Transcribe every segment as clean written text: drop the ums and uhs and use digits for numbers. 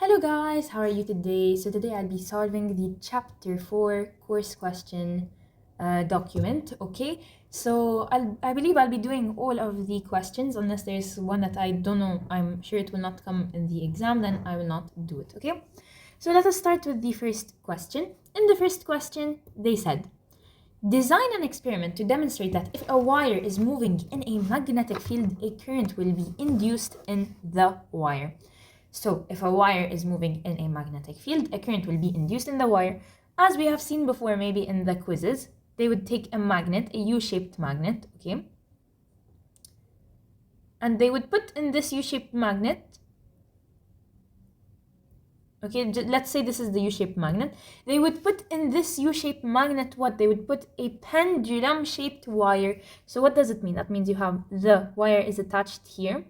Hello guys, how are you today? So today I'll be solving the chapter 4 course question document, okay? So I believe I'll be doing all of the questions unless there's one that I don't know, I'm sure it will not come in the exam, then I will not do it, okay? So let us start with the first question. In the first question, they said, design an experiment to demonstrate that if a wire is moving in a magnetic field, a current will be induced in the wire. So if a wire is moving in a magnetic field, a current will be induced in the wire. As we have seen before, maybe in the quizzes, they would take a magnet, a U-shaped magnet, okay? And they would put in this U-shaped magnet, okay, let's say this is the U-shaped magnet. They would put in this U-shaped magnet what? They would put a pendulum-shaped wire. So what does it mean? That means you have the wire is attached here,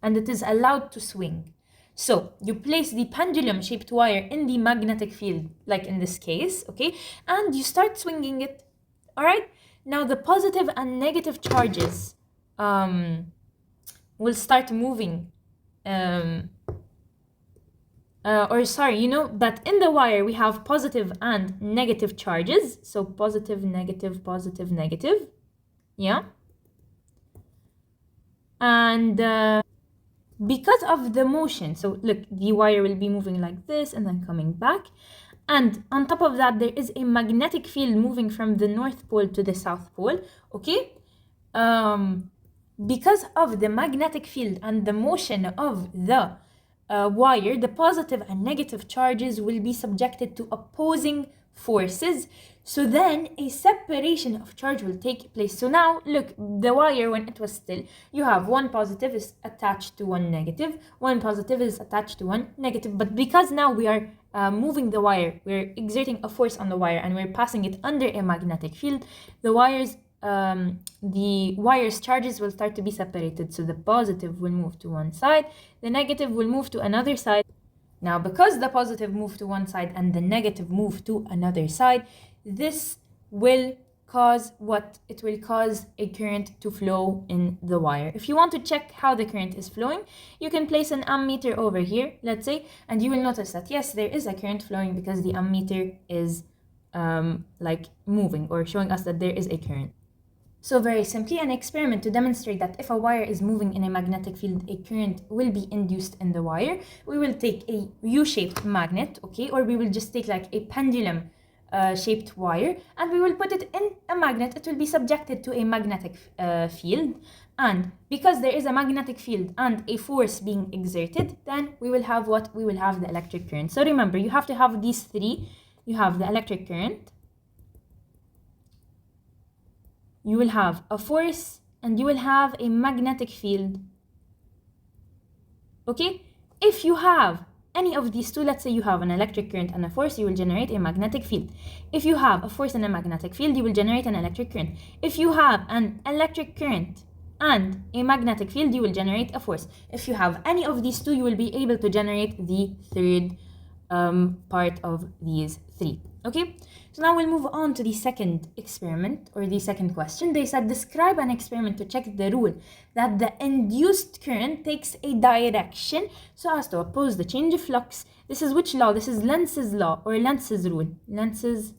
and it is allowed to swing. So you place the pendulum-shaped wire in the magnetic field, like in this case, okay? And you start swinging it, all right? Now the positive and negative charges will start moving. You know that in the wire we have positive and negative charges. So positive, negative, positive, negative, yeah? And because of the motion, so look, the wire will be moving like this and then coming back, and on top of that there is a magnetic field moving from the North Pole to the South Pole, okay? Because of the magnetic field and the motion of the wire, the positive and negative charges will be subjected to opposing forces. So then a separation of charge will take place. So now look, the wire, when it was still, you have one positive is attached to one negative, one positive is attached to one negative. But because now we are moving the wire, we're exerting a force on the wire and we're passing it under a magnetic field, the wire's charges will start to be separated. So the positive will move to one side, the negative will move to another side. Now, because the positive moved to one side and the negative moved to another side, this will cause what? It will cause a current to flow in the wire. If you want to check how the current is flowing, you can place an ammeter over here, let's say, and you will notice that yes, there is a current flowing because the ammeter is like moving or showing us that there is a current. So very simply, an experiment to demonstrate that if a wire is moving in a magnetic field, a current will be induced in the wire. We will take a U-shaped magnet, okay, or we will just take like a pendulum shaped wire, and we will put it in a magnet. It will be subjected to a magnetic field, and because there is a magnetic field and a force being exerted, then we will have what? We will have the electric current. So remember, you have to have these three. You have the electric current, you will have a force, and you will have a magnetic field, okay? If you have any of these two, let's say you have an electric current and a force, you will generate a magnetic field. If you have a force and a magnetic field, you will generate an electric current. If you have an electric current and a magnetic field, you will generate a force. If you have any of these two, you will be able to generate the third part of these three. Okay, so now we'll move on to the second experiment, or the second question. They said, describe an experiment to check the rule that the induced current takes a direction so as to oppose the change of flux. This is which law? This is Lenz's law, or Lenz's rule. Lenz's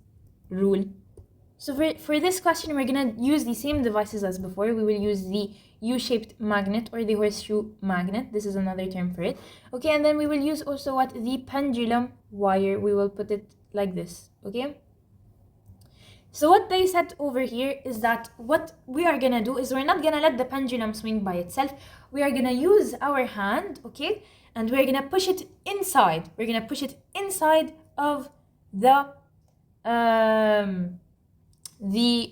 rule. So for this question, we're going to use the same devices as before. We will use the U-shaped magnet, or the horseshoe magnet. This is another term for it. Okay, and then we will use also what? The pendulum wire. We will put it like this, okay? So what they said over here is that what we are gonna do is we're not gonna let the pendulum swing by itself. We are gonna use our hand, okay? And we're gonna push it inside. We're gonna push it inside of the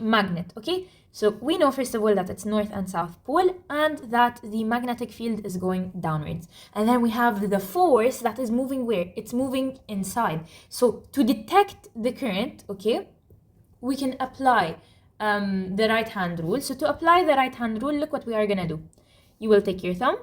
magnet, okay? So we know first of all that it's North and South Pole and that the magnetic field is going downwards. And then we have the force that is moving where? It's moving inside. So to detect the current, okay, we can apply the right hand rule. So to apply the right hand rule, look what we are gonna do. You will take your thumb,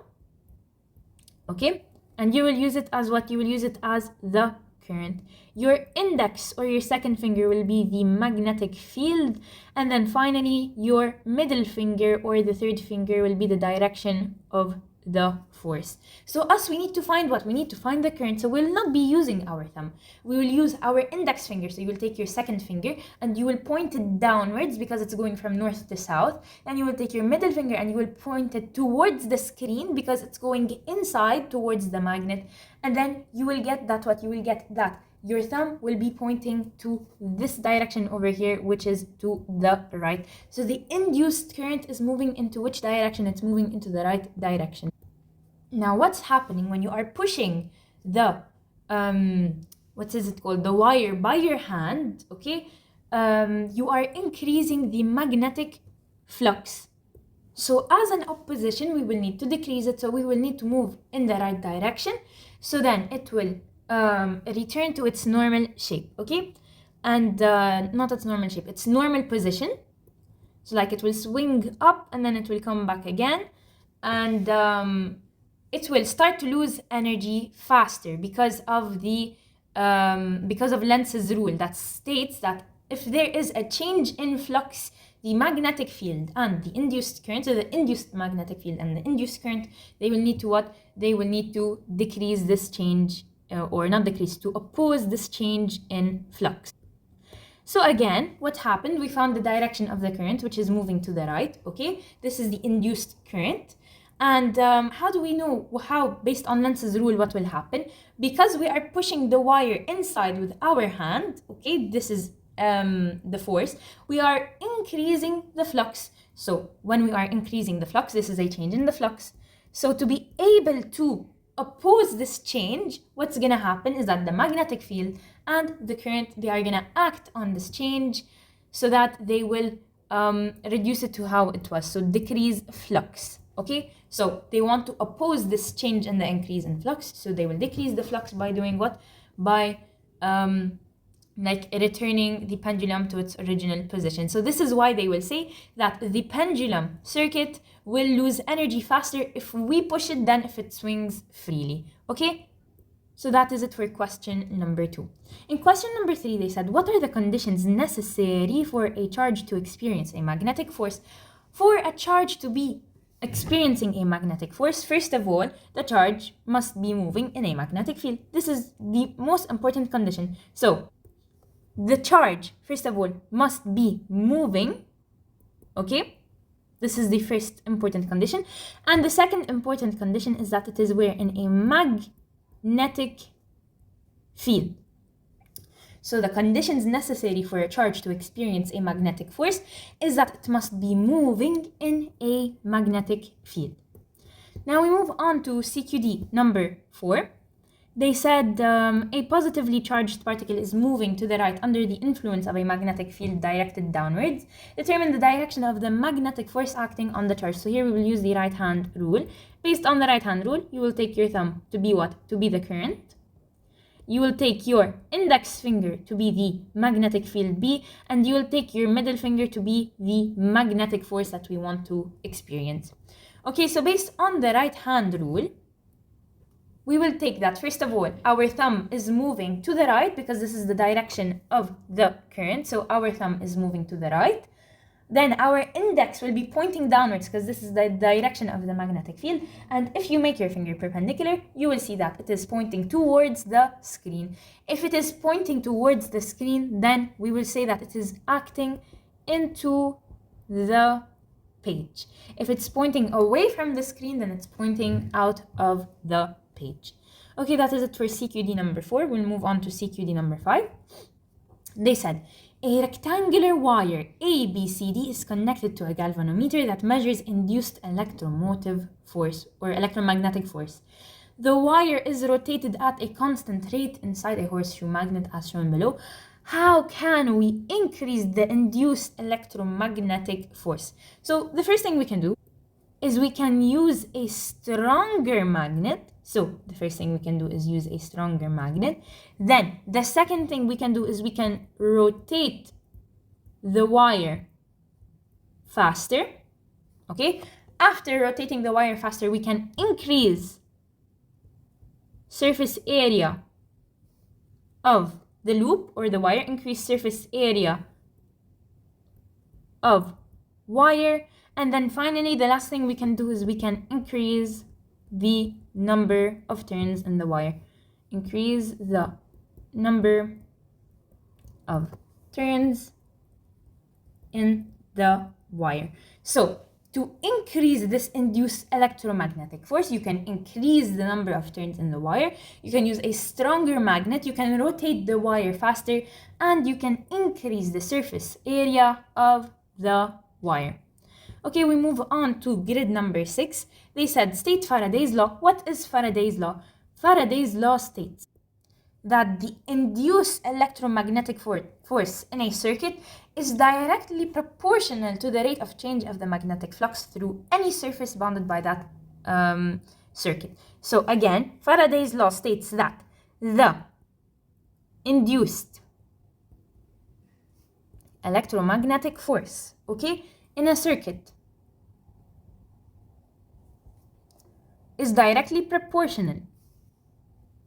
okay, and you will use it as what? You will use it as the current. Your index or your second finger will be the magnetic field, and then finally your middle finger or the third finger will be the direction of the force. So we need to find what? We need to find the current. So we'll not be using our thumb. We will use our index finger. So you will take your second finger and you will point it downwards because it's going from north to south. Then you will take your middle finger and you will point it towards the screen because it's going inside towards the magnet. And then you will get that what? You will get that your thumb will be pointing to this direction over here, which is to the right. So the induced current is moving into which direction? It's moving into the right direction. Now, what's happening when you are pushing the, what is it called? The wire by your hand, okay? You are increasing the magnetic flux. So as an opposition, we will need to decrease it. So we will need to move in the right direction. So then it will return to its normal shape, okay? And not its normal shape, its normal position. So like it will swing up and then it will come back again. And it will start to lose energy faster because of Lenz's rule that states that if there is a change in flux, the magnetic field and the induced current, so the induced magnetic field and the induced current, they will need to what? They will need to decrease this change, or not decrease, to oppose this change in flux. So again, what happened? We found the direction of the current, which is moving to the right, okay? This is the induced current. And how do we know based on Lenz's rule, what will happen? Because we are pushing the wire inside with our hand, okay? This is the force. We are increasing the flux. So when we are increasing the flux, this is a change in the flux. So to be able to oppose this change, what's gonna happen is that the magnetic field and the current, they are gonna act on this change so that they will reduce it to how it was, so decrease flux, okay? So they want to oppose this change in the increase in flux, so they will decrease the flux by doing what? By like returning the pendulum to its original position. So this is why they will say that the pendulum circuit will lose energy faster if we push it than if it swings freely, okay? So that is it for question number 2. In question number 3, they said, what are the conditions necessary for a charge to experience a magnetic force? For a charge to be experiencing a magnetic force, first of all, the charge must be moving in a magnetic field. This is the most important condition. So the charge, first of all, must be moving, okay? This is the first important condition. And the second important condition is that it is where? In a magnetic field. So the conditions necessary for a charge to experience a magnetic force is that it must be moving in a magnetic field. Now we move on to CQD number 4. They said a positively charged particle is moving to the right under the influence of a magnetic field directed downwards. Determine the direction of the magnetic force acting on the charge. So here we will use the right hand rule. Based on the right hand rule, you will take your thumb to be what? To be the current. You will take your index finger to be the magnetic field B, and you will take your middle finger to be the magnetic force that we want to experience. Okay, so based on the right hand rule, we will take that, first of all, our thumb is moving to the right because this is the direction of the current. So our thumb is moving to the right. Then our index will be pointing downwards because this is the direction of the magnetic field. And if you make your finger perpendicular, you will see that it is pointing towards the screen. If it is pointing towards the screen, then we will say that it is acting into the page. If it's pointing away from the screen, then it's pointing out of the page. Okay, that is it for CQD number 4. We'll move on to CQD number 5. They said, a rectangular wire ABCD is connected to a galvanometer that measures induced electromotive force or electromagnetic force. The wire is rotated at a constant rate inside a horseshoe magnet as shown below. How can we increase the induced electromagnetic force? So the first thing we can do is we can use a stronger magnet. So the first thing we can do is use a stronger magnet. Then the second thing we can do is we can rotate the wire faster. Okay? After rotating the wire faster, we can increase surface area of the loop or the wire, increase surface area of wire. And then finally, the last thing we can do is we can increase the number of turns in the wire. Increase the number of turns in the wire. So to increase this induced electromagnetic force, you can increase the number of turns in the wire, you can use a stronger magnet, you can rotate the wire faster, and you can increase the surface area of the wire. Okay, we move on to grid number 6. They said, state Faraday's law. What is Faraday's law? Faraday's law states that the induced electromagnetic force in a circuit is directly proportional to the rate of change of the magnetic flux through any surface bounded by that circuit. So again, Faraday's law states that the induced electromagnetic force, okay, in a circuit is directly proportional.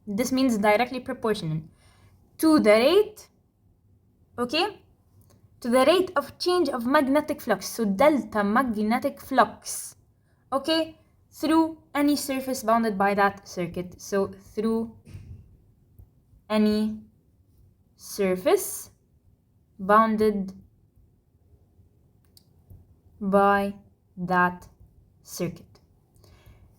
This means directly proportional to the rate, okay, to the rate of change of magnetic flux. So delta magnetic flux, okay, through any surface bounded by that circuit. So through any surface bounded by that circuit.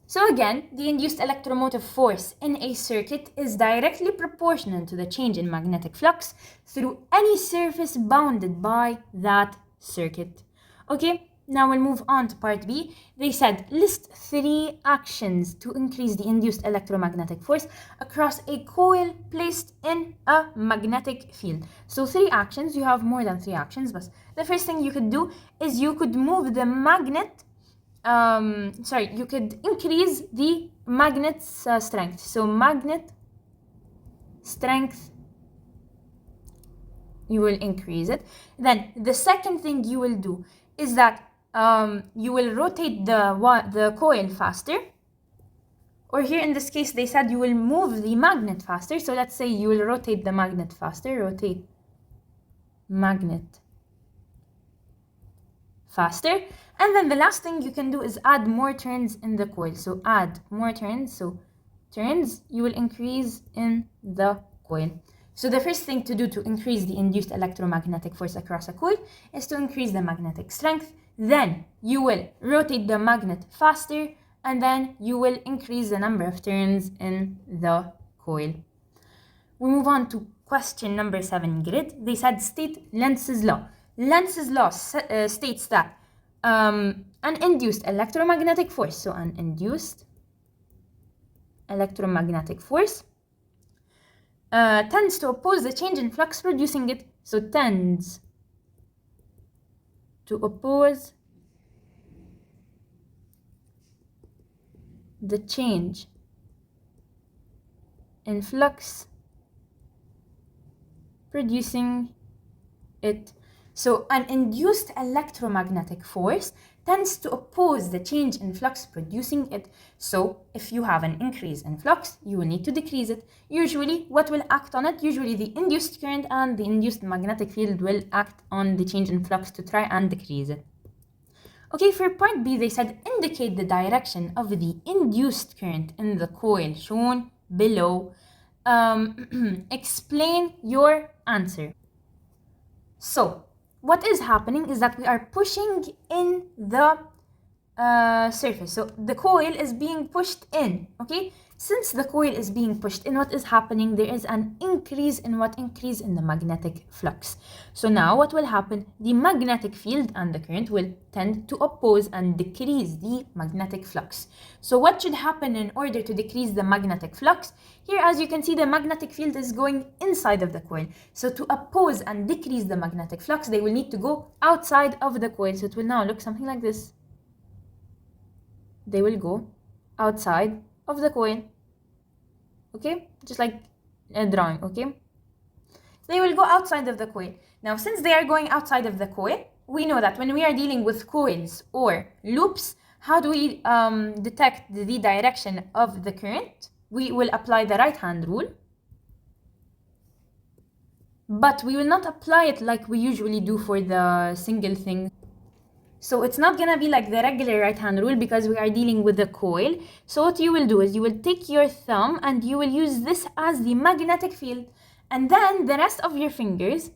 So again, the induced electromotive force in a circuit is directly proportional to the change in magnetic flux through any surface bounded by that circuit. Okay, now we'll move on to part B. They said, list 3 actions to increase the induced electromagnetic force across a coil placed in a magnetic field. So 3 actions, you have more than 3 actions, but the first thing you could do is you could move the magnet you could increase the magnet's strength. So magnet strength, you will increase it. Then the second thing you will do is that you will rotate the coil faster. Or here in this case, they said you will move the magnet faster. So let's say you will rotate the magnet faster. Rotate magnet faster. And then the last thing you can do is add more turns in the coil. So add more turns. So turns, you will increase in the coil. So the first thing to do to increase the induced electromagnetic force across a coil is to increase the magnetic strength. Then you will rotate the magnet faster, and then you will increase the number of turns in the coil. We move on to question number 7 grid. They said state Lenz's law. Lenz's law states that an induced electromagnetic force, so an induced electromagnetic force tends to oppose the change in flux producing it. So tends to oppose the change in flux producing it. So an induced electromagnetic force tends to oppose the change in flux producing it. So if you have an increase in flux, you will need to decrease it. Usually what will act on it? Usually the induced current and the induced magnetic field will act on the change in flux to try and decrease it. Okay, for part B, they said indicate the direction of the induced current in the coil shown below. Explain your answer. So what is happening is that we are pushing in the surface. So the coil is being pushed in, okay? Since the coil is being pushed in, what is happening? There is an increase in the magnetic flux. So now what will happen? The magnetic field and the current will tend to oppose and decrease the magnetic flux. So what should happen in order to decrease the magnetic flux? Here, as you can see, the magnetic field is going inside of the coil. So to oppose and decrease the magnetic flux, they will need to go outside of the coil. So it will now look something like this. They will go outside of the coil, okay, just like a drawing, okay. They will go outside of the coil. Now, since they are going outside of the coil, we know that when we are dealing with coils or loops, how do we detect the direction of the current? We will apply the right-hand rule, but we will not apply it like we usually do for the single thing. So it's not gonna be like the regular right hand rule because we are dealing with the coil. So what you will do is you will take your thumb and you will use this as the magnetic field, and then the rest of your fingers,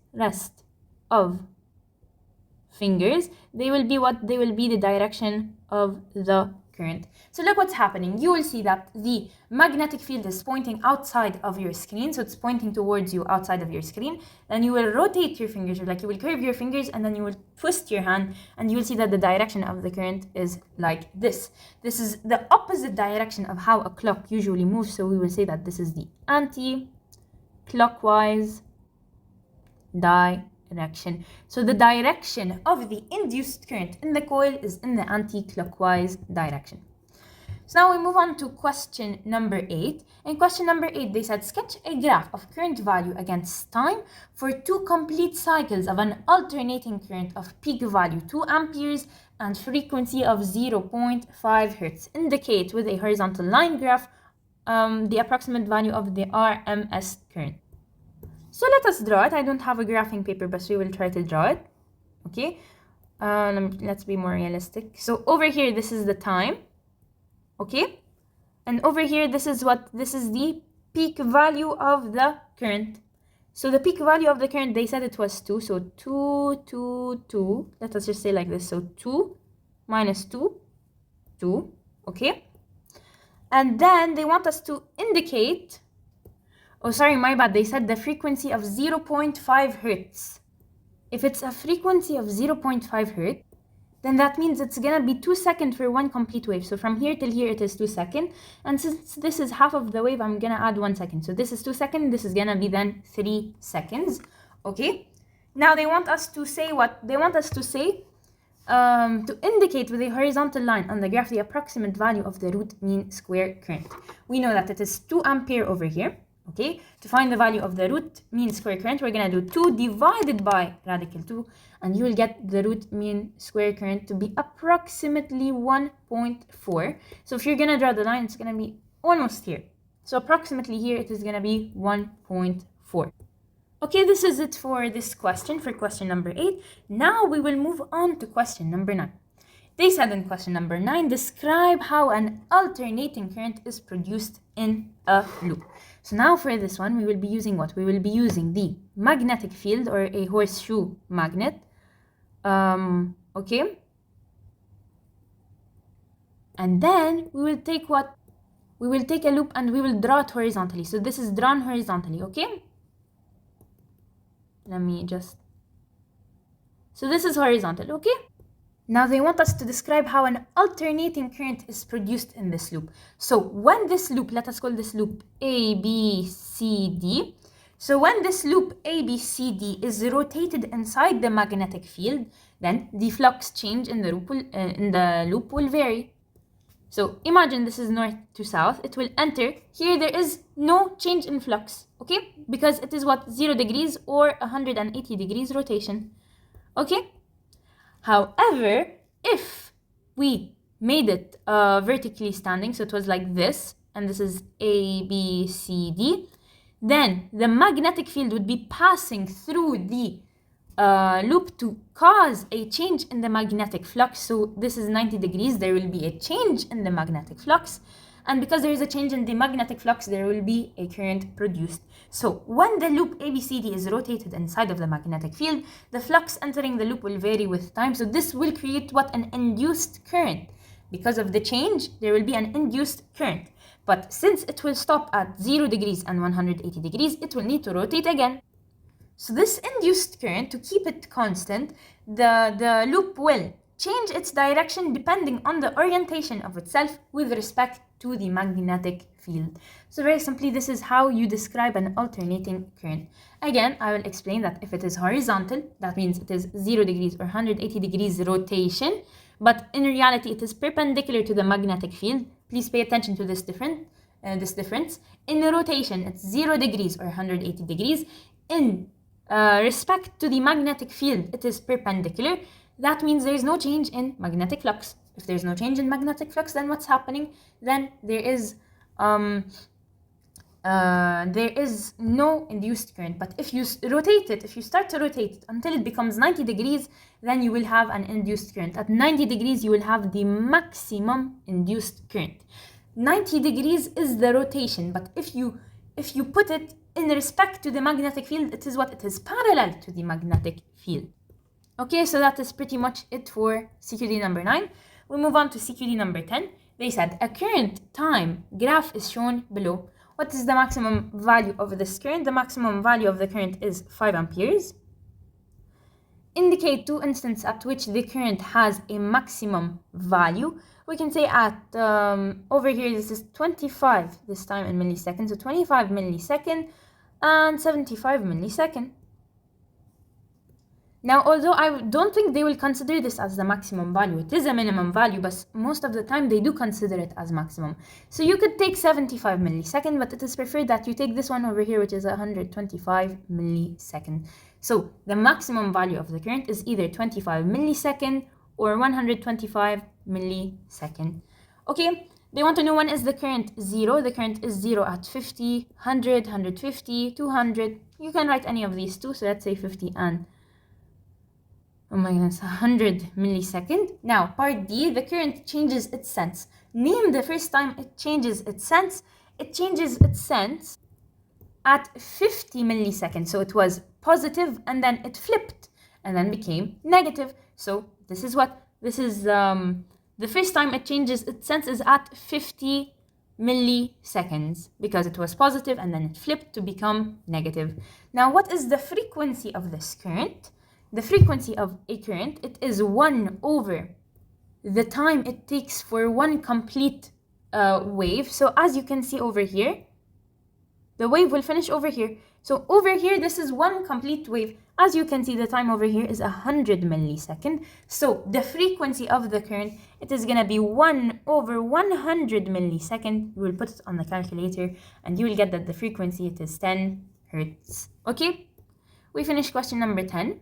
they will be what? They will be the direction of the current. So look what's happening. You will see that the magnetic field is pointing outside of your screen, so it's pointing towards you outside of your screen. Then you will rotate your fingers, or like you will curve your fingers, and then you will twist your hand, and you will see that the direction of the current is like this. This is the opposite direction of how a clock usually moves, so we will say that this is the anti-clockwise direction. So the direction of the induced current in the coil is in the anti-clockwise direction. So now we move on to question number 8. In question number 8, they said sketch a graph of current value against time for 2 complete cycles of an alternating current of peak value 2 amperes and frequency of 0.5 hertz. Indicate with a horizontal line graph the approximate value of the RMS current. So let us draw it. I don't have a graphing paper, but we will try to draw it. Okay, let's be more realistic. So over here, this is the time. Okay, and over here, this is the peak value of the current. So the peak value of the current, they said it was 2. So 2, 2, 2. Let us just say like this. So 2 minus 2, 2. Okay, and then they want us to indicate. Oh, sorry, my bad. They said the frequency of 0.5 hertz. If it's a frequency of 0.5 hertz, then that means it's gonna be 2 seconds for one complete wave. So from here till here, it is 2 seconds. And since this is half of the wave, I'm gonna add 1 second. So this is 2 seconds. This is gonna be then 3 seconds. Okay. Now they want us to say what? They want us to say, to indicate with a horizontal line on the graph the approximate value of the root mean square current. We know that it is 2 ampere over here. Okay, to find the value of the root mean square current, we're going to do 2 divided by radical 2, and you will get the root mean square current to be approximately 1.4. So if you're going to draw the line, it's going to be almost here. So approximately here, it is going to be 1.4. Okay, this is it for this question, for question number 8. Now we will move on to question number 9. They said in question number 9, describe how an alternating current is produced in a loop. So now for this one, we will be using what? We will be using the magnetic field, or a horseshoe magnet. Okay. And then we will take what? We will take a loop and we will draw it horizontally. So this is drawn horizontally, okay? Let me just... So this is horizontal, okay? Now they want us to describe how an alternating current is produced in this loop. So when this loop, let us call this loop ABCD. So when this loop ABCD is rotated inside the magnetic field, then the flux change in the loop will vary. So imagine this is north to south. It will enter. Here there is no change in flux, okay? Because it is what? 0 degrees or 180 degrees rotation, okay? However, if we made it vertically standing, so it was like this, and this is A, B, C, D, then the magnetic field would be passing through the loop to cause a change in the magnetic flux. So this is 90 degrees, there will be a change in the magnetic flux. And because there is a change in the magnetic flux, there will be a current produced. So when the loop ABCD is rotated inside of the magnetic field, the flux entering the loop will vary with time. So this will create what? An induced current. Because of the change, there will be an induced current. But since it will stop at 0 degrees and 180 degrees, it will need to rotate again. So this induced current, to keep it constant, the loop will change its direction depending on the orientation of itself with respect to the magnetic field. So very simply, this is how you describe an alternating current. Again, I will explain that if it is horizontal, that means it is 0 degrees or 180 degrees rotation, but in reality it is perpendicular to the magnetic field. Please pay attention to this difference. In the rotation, it's 0 degrees or 180 degrees. In respect to the magnetic field, it is perpendicular. That means there is no change in magnetic flux. If there's no change in magnetic flux, then what's happening? Then there is there is no induced current. But if you rotate it, if you start to rotate it until it becomes 90 degrees, then you will have an induced current. At 90 degrees, you will have the maximum induced current. 90 degrees is the rotation, but if you put it in respect to the magnetic field, it is what? It is parallel to the magnetic field. Okay, so that is pretty much it for CQD number 9. We move on to CQD number 10. They said a current time graph is shown below. What is the maximum value of this current? The maximum value of the current is 5 amperes. Indicate 2 instances at which the current has a maximum value. We can say at, over here, this is 25 this time in milliseconds, so 25 millisecond and 75 millisecond. Now, although I don't think they will consider this as the maximum value, it is a minimum value, but most of the time they do consider it as maximum. So you could take 75 millisecond, but it is preferred that you take this one over here, which is 125 millisecond. So the maximum value of the current is either 25 millisecond or 125 millisecond. Okay, they want to know when is the current 0. The current is 0 at 50, 100, 150, 200. You can write any of these two, so let's say 50 and 100 millisecond. Now, part D, the current changes its sense. Name the first time it changes its sense. It changes its sense at 50 milliseconds. So it was positive and then it flipped and then became negative. So this is what? This is the first time it changes its sense is at 50 milliseconds because it was positive and then it flipped to become negative. Now, what is the frequency of this current? The frequency of a current, it is 1 over the time it takes for one complete wave. So as you can see over here, the wave will finish over here. So over here, this is one complete wave. As you can see, the time over here is 100 millisecond. So the frequency of the current, it is going to be 1 over 100 millisecond. You will put it on the calculator and you will get that the frequency, it is 10 hertz. Okay, we finished question number 10.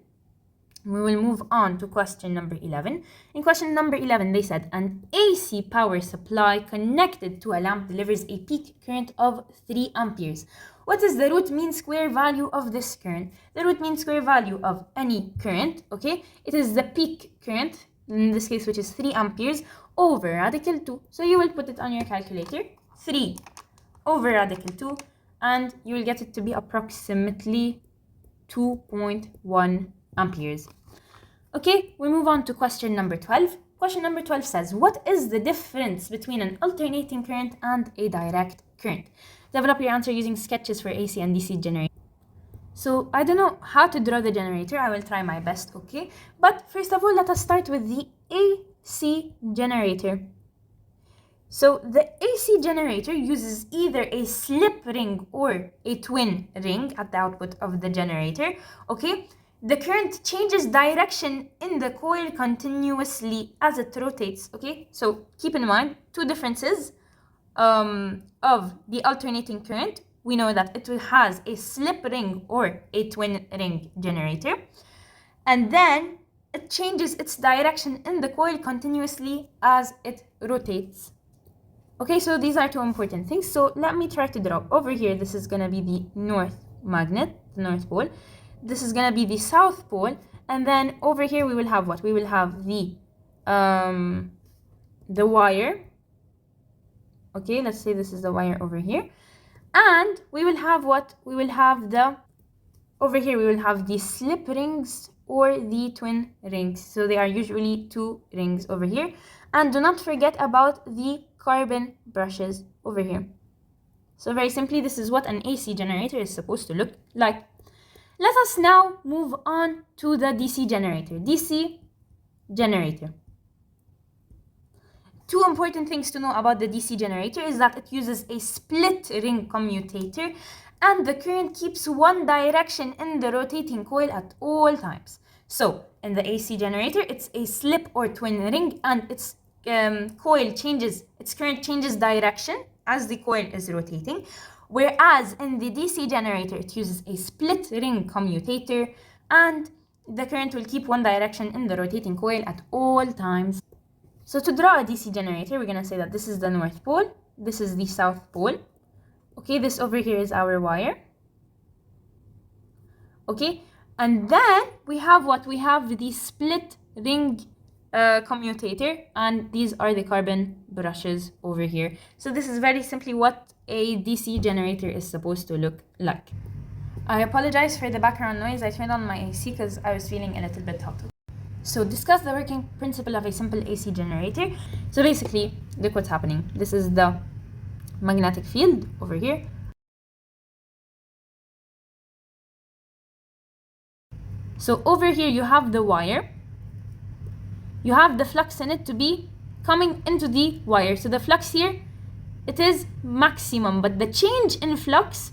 We will move on to question number 11. In question number 11, they said an AC power supply connected to a lamp delivers a peak current of 3 amperes. What is the root mean square value of this current? The root mean square value of any current, okay, it is the peak current, in this case, which is 3 amperes, over radical 2. So you will put it on your calculator, 3 over radical 2, and you will get it to be approximately 2.1 amperes. Okay, we move on to question number 12. Question number 12 says, what is the difference between an alternating current and a direct current? Develop your answer using sketches for AC and DC generator. So I don't know how to draw the generator. I will try my best, okay? But first of all, let us start with the AC generator. So the AC generator uses either a slip ring or a twin ring at the output of the generator, okay? The current changes direction in the coil continuously as it rotates, okay? So keep in mind, two differences of the alternating current. We know that it has a slip ring or a twin ring generator. And then it changes its direction in the coil continuously as it rotates. Okay, so these are two important things. So let me try to draw. Over here, this is going to be the north magnet, the north pole. This is going to be the south pole. And then over here, we will have what? We will have the wire. Okay, let's say this is the wire over here. And we will have what? We will have over here, we will have the slip rings or the twin rings. So they are usually two rings over here. And do not forget about the carbon brushes over here. So very simply, this is what an AC generator is supposed to look like. Let us now move on to the DC generator. DC generator. Two important things to know about the DC generator is that it uses a split ring commutator and the current keeps one direction in the rotating coil at all times. So in the AC generator, it's a slip or twin ring and its current changes direction as the coil is rotating. Whereas in the DC generator, it uses a split ring commutator and the current will keep one direction in the rotating coil at all times. So to draw a DC generator, we're going to say that this is the north pole, this is the south pole. Okay, this over here is our wire. Okay, and then we have what? We have the split ring commutator, and these are the carbon brushes over here. So this is very simply what a DC generator is supposed to look like. I apologize for the background noise. I turned on my AC because I was feeling a little bit hot. So discuss the working principle of a simple AC generator. So basically, look what's happening. This is the magnetic field over here. So over here you have the wire. You have the flux in it to be coming into the wire. So the flux here, it is maximum, but the change in flux,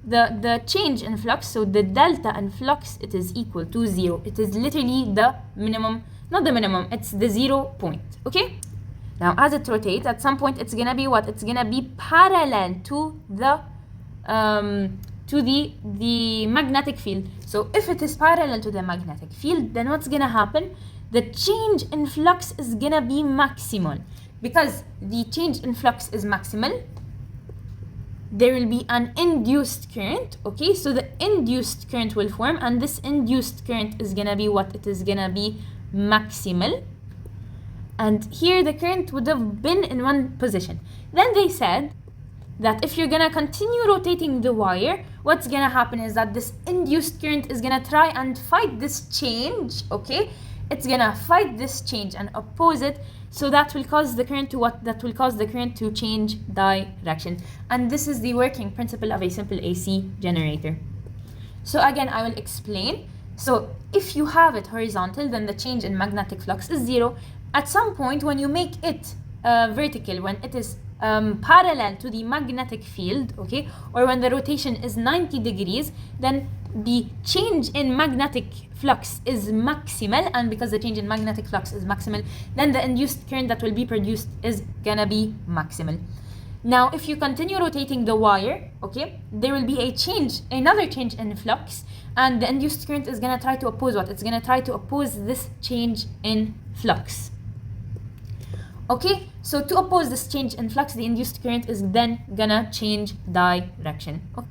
the change in flux, so the delta in flux, it is equal to 0. It is literally the minimum, not the minimum, it's the 0 point, okay? Now as it rotates, at some point it's gonna be what? It's gonna be parallel to the magnetic field. So if it is parallel to the magnetic field, then what's gonna happen? The change in flux is gonna be maximal. Because the change in flux is maximal, there will be an induced current, okay? So the induced current will form, and this induced current is gonna be what? It is gonna be maximal. And here the current would have been in one position. Then they said that if you're gonna continue rotating the wire, what's gonna happen is that this induced current is gonna try and fight this change, okay? It's gonna fight this change and oppose it, so that will cause the current to what? That will cause the current to change direction. And this is the working principle of a simple AC generator. So again, I will explain. So if you have it horizontal, then the change in magnetic flux is 0. At some point, when you make it vertical, when it is parallel to the magnetic field, okay, or when the rotation is 90 degrees, then the change in magnetic flux is maximal, and because the change in magnetic flux is maximal, then the induced current that will be produced is gonna be maximal. Now, if you continue rotating the wire, okay, there will be another change in flux, and the induced current is gonna try to oppose what? It's gonna try to oppose this change in flux. Okay, so to oppose this change in flux, the induced current is then gonna change direction. Okay.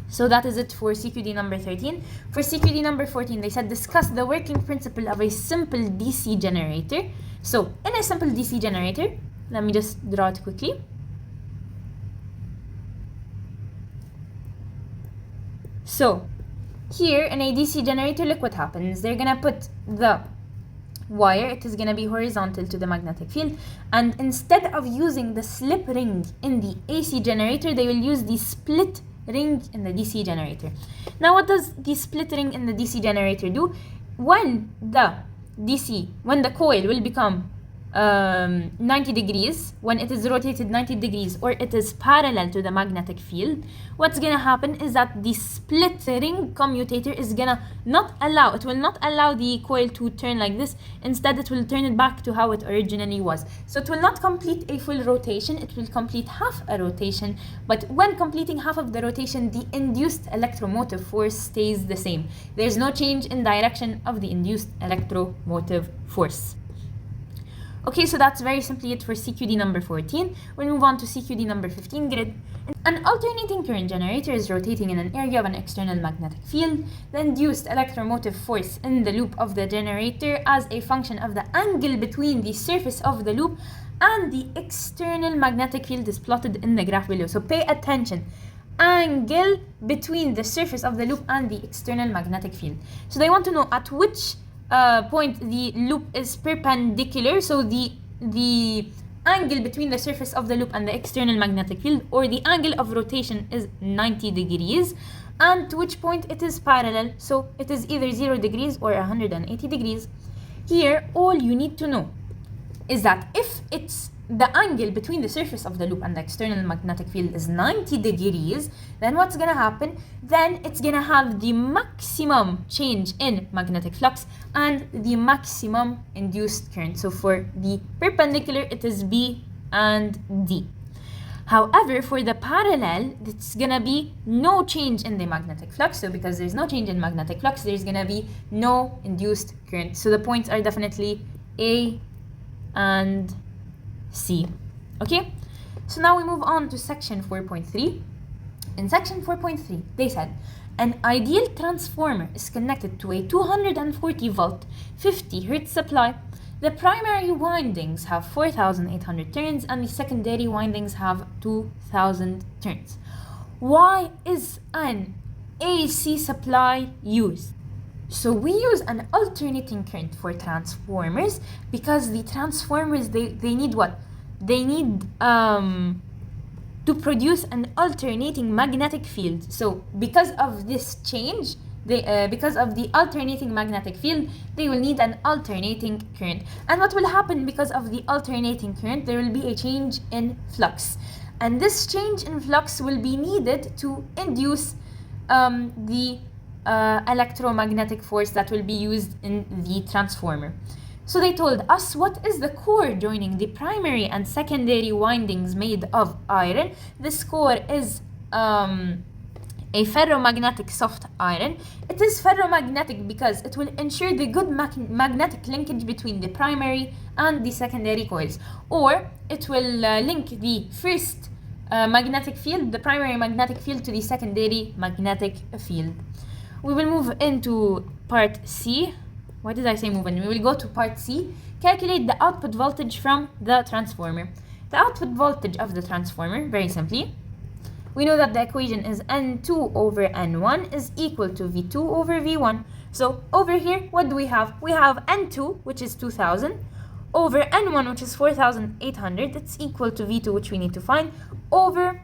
So that is it for CQD number 13. For CQD number 14, they said discuss the working principle of a simple DC generator. So in a simple DC generator, let me just draw it quickly. So here in a DC generator, look what happens. They're gonna put the wire, it is going to be horizontal to the magnetic field, and instead of using the slip ring in the AC generator, they will use the split ring in the DC generator. Now what does the split ring in the DC generator do? When the coil will become 90 degrees, when it is rotated 90 degrees or it is parallel to the magnetic field, what's gonna happen is that the split ring commutator is gonna it will not allow the coil to turn like this. Instead, it will turn it back to how it originally was. So it will not complete a full rotation, it will complete half a rotation, but when completing half of the rotation, the induced electromotive force stays the same. There's no change in direction of the induced electromotive force. Okay, so that's very simply it for CQD number 14. We'll move on to CQD number 15, grid. An alternating current generator is rotating in an area of an external magnetic field. The induced electromotive force in the loop of the generator as a function of the angle between the surface of the loop and the external magnetic field is plotted in the graph below. So pay attention. Angle between the surface of the loop and the external magnetic field. So they want to know at which point the loop is perpendicular, so the angle between the surface of the loop and the external magnetic field, or the angle of rotation, is 90 degrees, and to which point it is parallel, so it is either 0 degrees or 180 degrees. Here all you need to know is that if it's the angle between the surface of the loop and the external magnetic field is 90 degrees, then what's gonna happen? Then it's gonna have the maximum change in magnetic flux and the maximum induced current. So for the perpendicular, it is B and D. However, for the parallel, it's gonna be no change in the magnetic flux. So because there's no change in magnetic flux, there's gonna be no induced current. So the points are definitely A and C. Okay, so now we move on to section 4.3. In section 4.3, they said, an ideal transformer is connected to a 240 volt, 50 Hz supply. The primary windings have 4,800 turns and the secondary windings have 2,000 turns. Why is an AC supply used? So we use an alternating current for transformers because the transformers, they need what? They need to produce an alternating magnetic field. So because of this change, because of the alternating magnetic field, they will need an alternating current. And what will happen because of the alternating current? There will be a change in flux. And this change in flux will be needed to induce the electromagnetic force that will be used in the transformer. So they told us, what is the core joining the primary and secondary windings made of iron? This core is a ferromagnetic soft iron. It is ferromagnetic because it will ensure the good magnetic linkage between the primary and the secondary coils, or it will link the first magnetic field, the primary magnetic field, to the secondary magnetic field. We will move into part C. Why did I say move in? We will go to part C. Calculate the output voltage from the transformer. The output voltage of the transformer, very simply, we know that the equation is N2 over N1 is equal to V2 over V1. So over here, what do we have? We have N2, which is 2000, over N1, which is 4800. It's equal to V2, which we need to find, over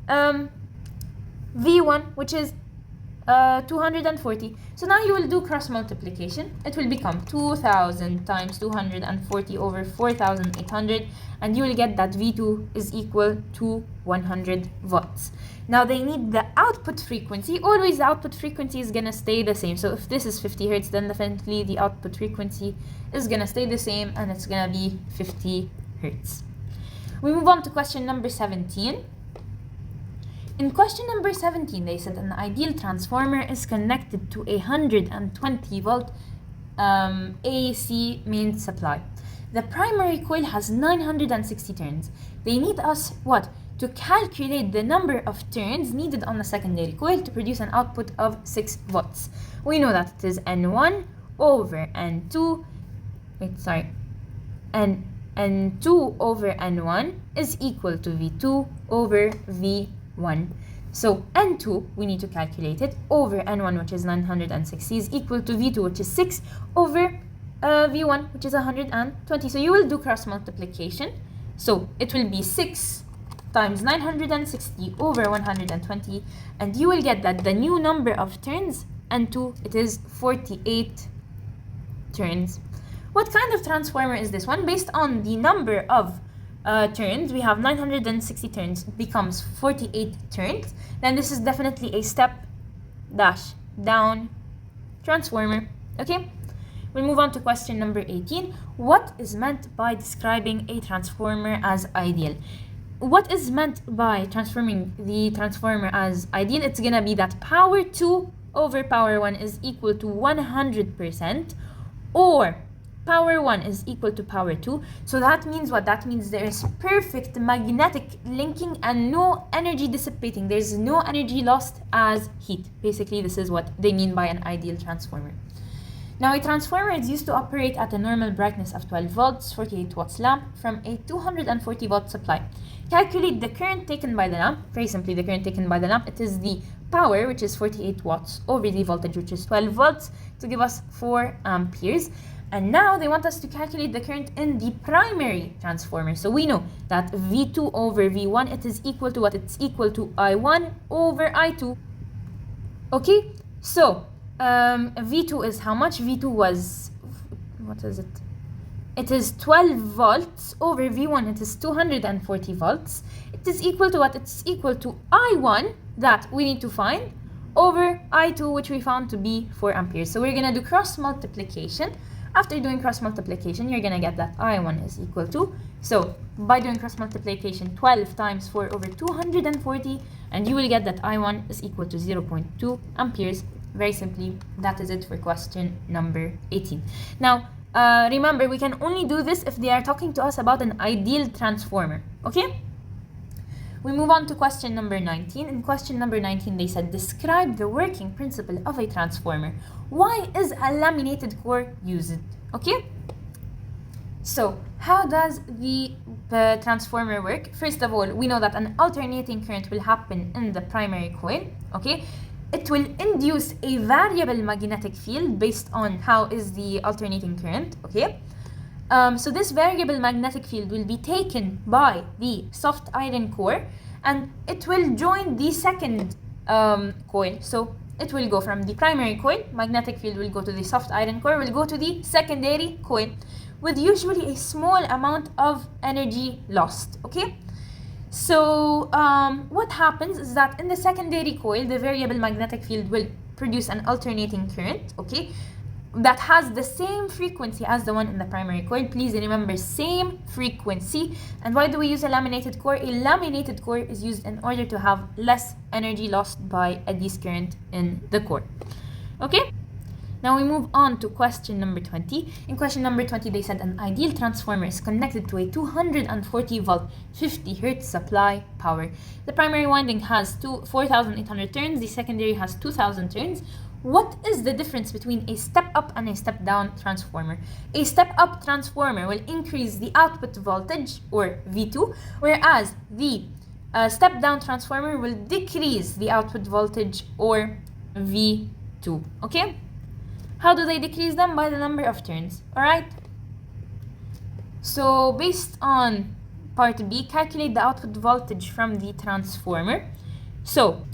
V1, which is 240. So now you will do cross multiplication. It will become 2000 times 240 over 4800, and you will get that V2 is equal to 100 volts. Now they need the output frequency. Always the output frequency is gonna stay the same. So if this is 50 Hertz, then definitely the output frequency is gonna stay the same, and it's gonna be 50 Hertz. We move on to question number 17. In question number 17, they said an ideal transformer is connected to a 120 volt AC main supply. The primary coil has 960 turns. They need us, what? To calculate the number of turns needed on the secondary coil to produce an output of 6 volts. We know that it is N1 over N2, N2 over N1 is equal to V2 over V1. So N2, we need to calculate it, over N1, which is 960, is equal to V2, which is 6, over V1, which is 120. So you will do cross multiplication. So it will be 6 times 960 over 120, and you will get that the new number of turns, N2, it is 48 turns. What kind of transformer is this one? Based on the number of turns, we have 960 turns, becomes 48 turns. Then this is definitely a step dash down transformer. Okay, we'll move on to question number 18. What is meant by describing a transformer as ideal? What is meant by transforming the transformer as ideal? It's gonna be that power 2 over power 1 is equal to 100%, or power 1 is equal to power 2. So that means what? That means there is perfect magnetic linking and no energy dissipating. There's no energy lost as heat. Basically, this is what they mean by an ideal transformer. Now, a transformer is used to operate at a normal brightness of 12 volts, 48 watts lamp from a 240 volt supply. Calculate the current taken by the lamp. Very simply, the current taken by the lamp, it is the power, which is 48 watts, over the voltage, which is 12 volts, to give us 4 amperes. And now they want us to calculate the current in the primary transformer. So we know that V2 over V1, it is equal to what? It's equal to I1 over I2. Okay, so V2 is how much? V2 was, what is it? It is 12 volts over V1, it is 240 volts. It is equal to what? It's equal to I1, that we need to find, over I2, which we found to be 4 amperes. So we're going to do cross multiplication. After doing cross multiplication, you're going to get that I1 is equal to, so by doing cross multiplication, 12 times 4 over 240, and you will get that I1 is equal to 0.2 amperes. Very simply, that is it for question number 18. Now, remember, we can only do this if they are talking to us about an ideal transformer, okay? We move on to question number 19. In question number 19, they said, describe the working principle of a transformer. Why is a laminated core used? Okay? So, how does the transformer work? First of all, we know that an alternating current will happen in the primary coil, okay? It will induce a variable magnetic field based on how is the alternating current, okay? So this variable magnetic field will be taken by the soft iron core and it will join the second coil. So it will go from the primary coil, magnetic field will go to the soft iron core, will go to the secondary coil with usually a small amount of energy lost, okay? So what happens is that in the secondary coil, the variable magnetic field will produce an alternating current, okay, that has the same frequency as the one in the primary coil. Please remember, same frequency. And why do we use a laminated core? A laminated core is used in order to have less energy lost by a DC current in the core, okay? Now we move on to question number 20. In question number 20, they said an ideal transformer is connected to a 240 volt, 50 hertz supply power. The primary winding has 4,800 turns, the secondary has 2,000 turns. What is the difference between a step-up and a step-down transformer? A step-up transformer will increase the output voltage, or V2, whereas the step-down transformer will decrease the output voltage, or V2, okay? How do they decrease them? By the number of turns, alright? So based on part B, calculate the output voltage from the transformer. So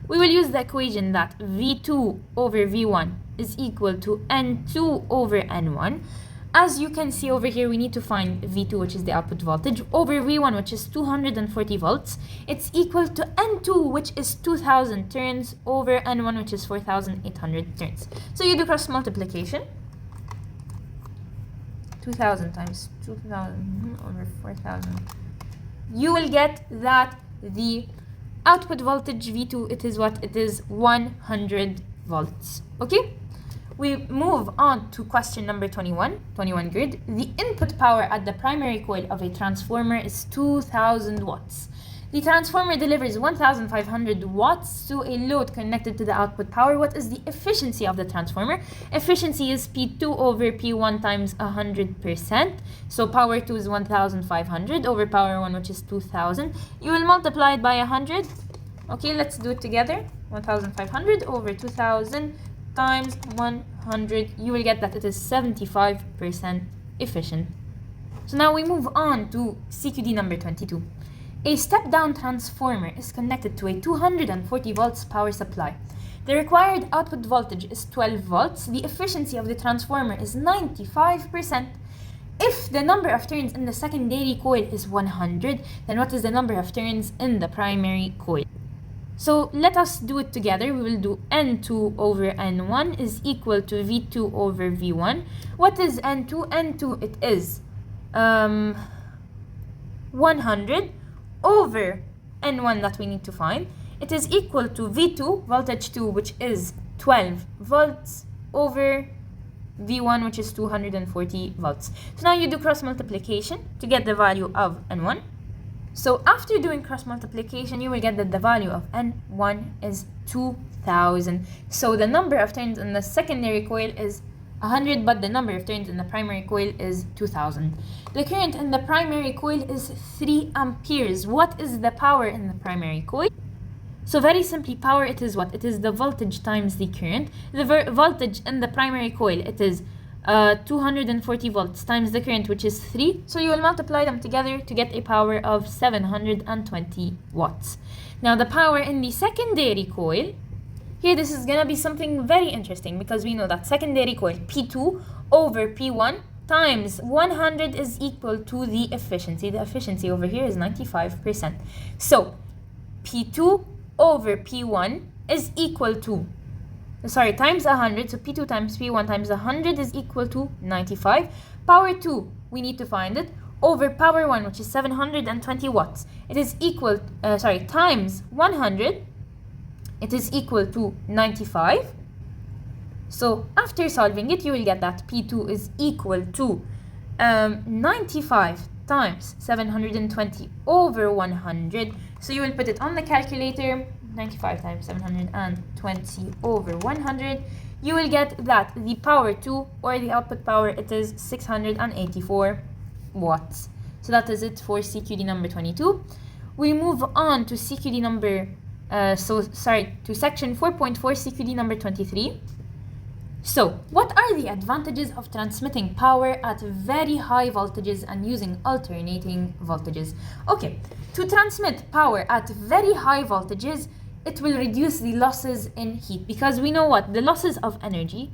we will use the equation that V2 over V1 is equal to N2 over N1. As you can see over here, we need to find V2, which is the output voltage, over V1, which is 240 volts. It's equal to N2, which is 2,000 turns, over N1, which is 4,800 turns. So you do cross multiplication. 2,000 times 2,000 over 4,000. You will get that the output voltage V2, it is what? It is 100 volts. Okay? We move on to question number 21 grid. The input power at the primary coil of a transformer is 2,000 watts. The transformer delivers 1,500 watts to a load connected to the output power. What is the efficiency of the transformer? Efficiency is P2 over P1 times 100%. So power 2 is 1,500 over power 1, which is 2,000. You will multiply it by 100. Okay, let's do it together. 1,500 over 2,000 times 100. You will get that it is 75% efficient. So now we move on to CQD number 22. A step-down transformer is connected to a 240 volts power supply. The required output voltage is 12 volts. The efficiency of the transformer is 95%. If the number of turns in the secondary coil is 100, then what is the number of turns in the primary coil? So let us do it together. We will do N2 over N1 is equal to V2 over V1. What is N2? N2, it is 100 over N1 that we need to find. It is equal to V2, voltage 2, which is 12 volts, over V1, which is 240 volts. So now you do cross multiplication to get the value of N1. So after doing cross multiplication, you will get that the value of N1 is 2,000. So the number of turns in the secondary coil is 100, but the number of turns in the primary coil is 2,000. The current in the primary coil is 3 amperes. What is the power in the primary coil? So very simply, power, it is what? It is the voltage times the current. The voltage in the primary coil, it is 240 volts times the current, which is 3. So you will multiply them together to get a power of 720 watts. Now the power in the secondary coil, here this is going to be something very interesting, because we know that secondary coil P2 over P1 times 100 is equal to the efficiency. The efficiency over here is 95%. So P2 over P1 is equal to, times 100. So P2 times P1 times 100 is equal to 95. Power 2, we need to find it, over power 1, which is 720 watts. It is equal, times 100. It is equal to 95. So after solving it, you will get that P2 is equal to 95 times 720 over 100. So you will put it on the calculator, 95 times 720 over 100. You will get that the power 2, or the output power, it is 684 watts. So that is it for CQD number 22. We move on to CQD number, to section 4.4 CQD number 23. So, what are the advantages of transmitting power at very high voltages and using alternating voltages? Okay, to transmit power at very high voltages, it will reduce the losses in heat, because we know what? The losses of energy,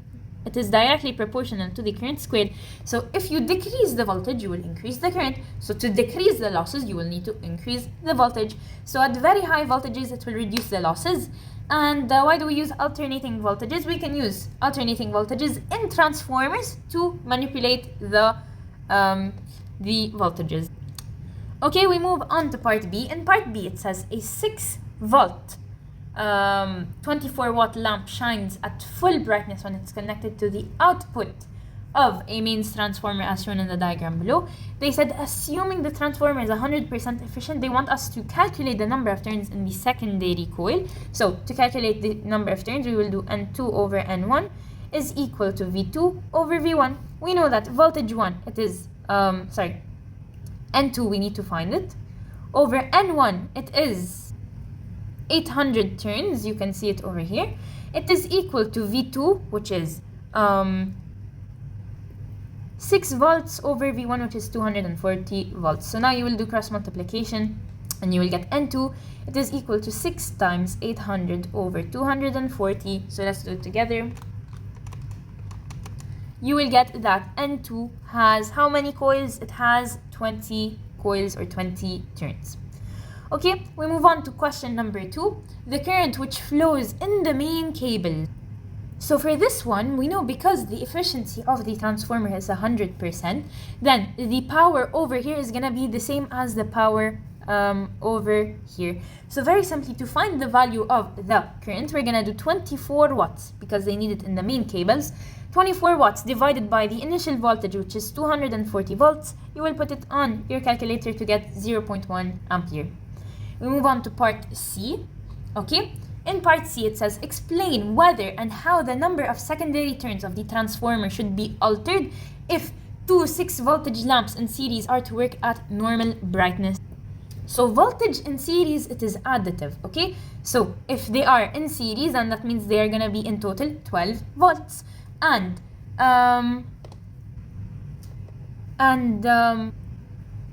it is directly proportional to the current squared. So if you decrease the voltage, you will increase the current. So to decrease the losses, you will need to increase the voltage. So at very high voltages, it will reduce the losses. And why do we use alternating voltages? We can use alternating voltages in transformers to manipulate the voltages. Okay, we move on to part B. In part B, it says a 6 volt 24 watt lamp shines at full brightness when it's connected to the output of a mains transformer as shown in the diagram below. They said, assuming the transformer is 100% efficient, they want us to calculate the number of turns in the secondary coil. So to calculate the number of turns, we will do N2 over N1 is equal to V2 over V1. We know that voltage 1, it is, N2, we need to find it. Over N1, it is 800 turns, you can see it over here. It is equal to V2, which is 6 volts over V1, which is 240 volts. So now you will do cross multiplication and you will get N2. It is equal to 6 times 800 over 240. So let's do it together. You will get that N2 has how many coils? It has 20 coils or 20 turns. Okay, we move on to question number 2. The current which flows in the main cable. So for this one, we know because the efficiency of the transformer is 100%, then the power over here is going to be the same as the power over here. So very simply, to find the value of the current, we're going to do 24 watts because they need it in the main cables. 24 watts divided by the initial voltage, which is 240 volts. You will put it on your calculator to get 0.1 ampere. We move on to part C. Okay. In part C, it says, explain whether and how the number of secondary turns of the transformer should be altered if two 6 voltage lamps in series are to work at normal brightness. So voltage in series, it is additive, okay? So if they are in series, then that means they are going to be in total 12 volts. And